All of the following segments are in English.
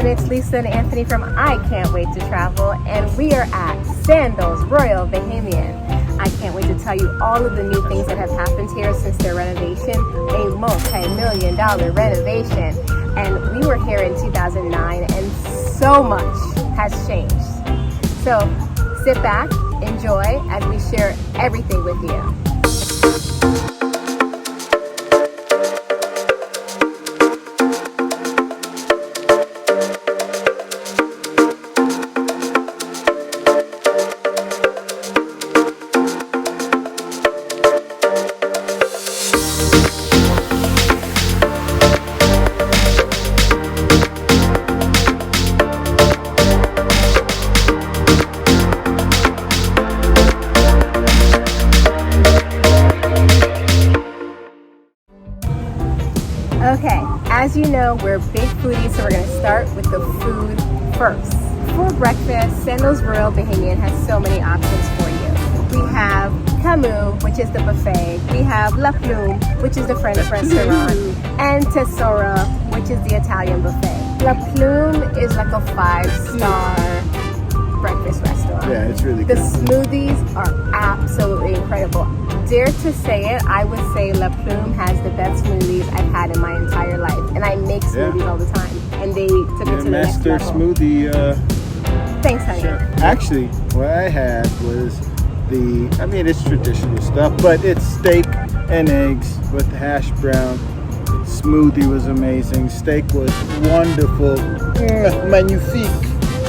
everyone, it's Lisa and Anthony from I Can't Wait to Travel, and we are at Sandals Royal Bahamian. I can't wait to tell you all of the new things that have happened here since their renovation, a multi-million-dollar renovation. And we were here in 2009 and so much has changed. So sit back, enjoy as we share everything with you. Okay, as you know, we're big foodies, so we're going to start with the food first. For breakfast, Sandals Royal Bahamian has so many options for you. We have Camus, which is the buffet. We have La Plume, which is the French restaurant. And Tesoro, which is the Italian buffet. La Plume is like a 5-star breakfast restaurant. Yeah, it's really good. The smoothies are absolutely incredible. Dare to say it, I would say La Plume has the best smoothies I've had in my entire life. And I make smoothies all the time. And they took it to the next level. Master smoothie. Thanks, honey. Sure. Actually, what I had was it's traditional stuff, but it's steak and eggs with hash brown. Smoothie was amazing. Steak was wonderful. Magnifique.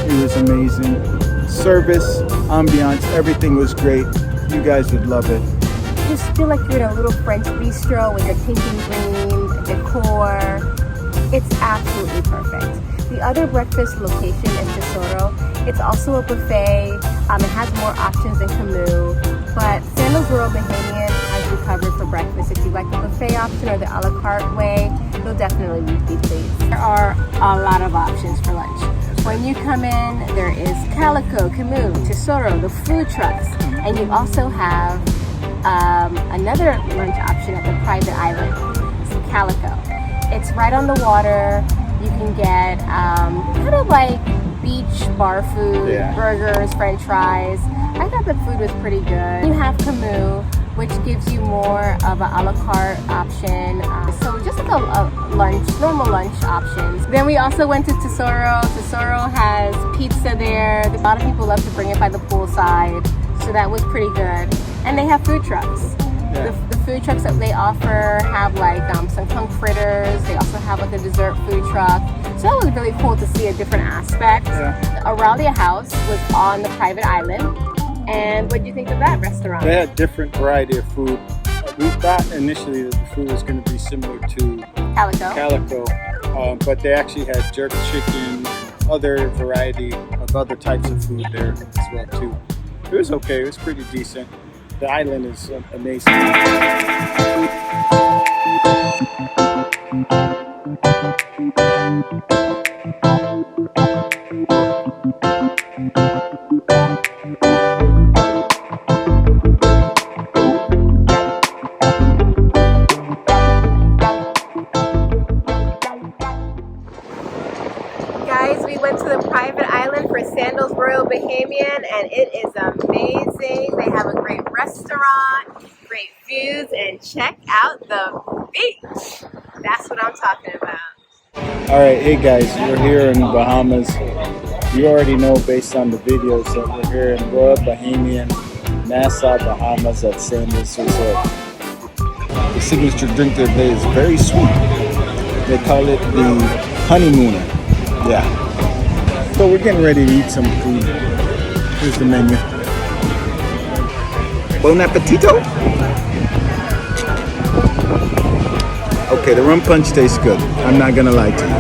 It was amazing. Service, ambiance, everything was great. You guys would love it. Just feel like you're in a little French bistro with the pink and green decor. It's absolutely perfect. The other breakfast location is Tesoro. It's also a buffet. It has more options than Camus, but Sandals Royal Bahamian has you covered for breakfast. If you like the buffet option or the a la carte way, you'll definitely be pleased. There are a lot of options for lunch. When you come in, there is Calico, Camus, Tesoro, the food trucks, and you also have another lunch option at the private island. It's Calico. It's right on the water. You can get kind of like beach bar food, burgers, french fries. I thought the food was pretty good. You have Camus, which gives you more of an a la carte option. So just like a lunch, normal lunch options. Then we also went to Tesoro. Tesoro has pizza there. A lot of people love to bring it by the poolside. So that was pretty good. And they have food trucks. The food trucks that they offer have like some conch fritters. They also have like a dessert food truck. So that was really cool to see a different aspect. Aralia House was on the private island. And what do you think of that restaurant? They had different variety of food. We thought initially that the food was going to be similar to Calico, but they actually had jerk chicken, other variety of other types of food there as well too. It was okay. It was pretty decent. The island is amazing. Guys, we went to the private island for Sandals Royal Bahamian, and it is amazing. They have a great restaurant, great views, and check out the beach. That's what I'm talking about. All right, hey guys, we're here in Bahamas. You already know based on the videos that we're here in Royal Bahamian, Nassau, Bahamas at Sandals Resort. The signature drink today is very sweet. They call it the honeymooner. Yeah. So we're getting ready to eat some food. Here's the menu. Bon appetito. Okay, the rum punch tastes good. I'm not gonna lie to you.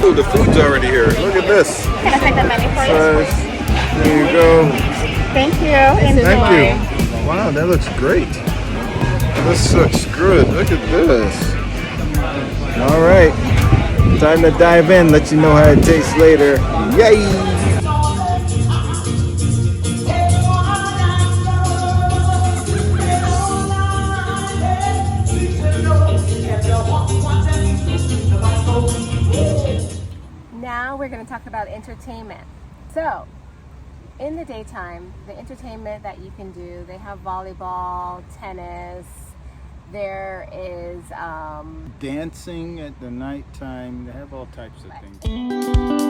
Oh, the food's already here. Look at this. Can I take the menu for you? There you go. Thank you. Thank you. Wow, that looks great. This looks good. Look at this. All right. Time to dive in, let you know how it tastes later. Yay! we're going to talk about entertainment. So, in the daytime, the entertainment that you can do, they have volleyball, tennis, there is dancing at the nighttime. They have all types of things.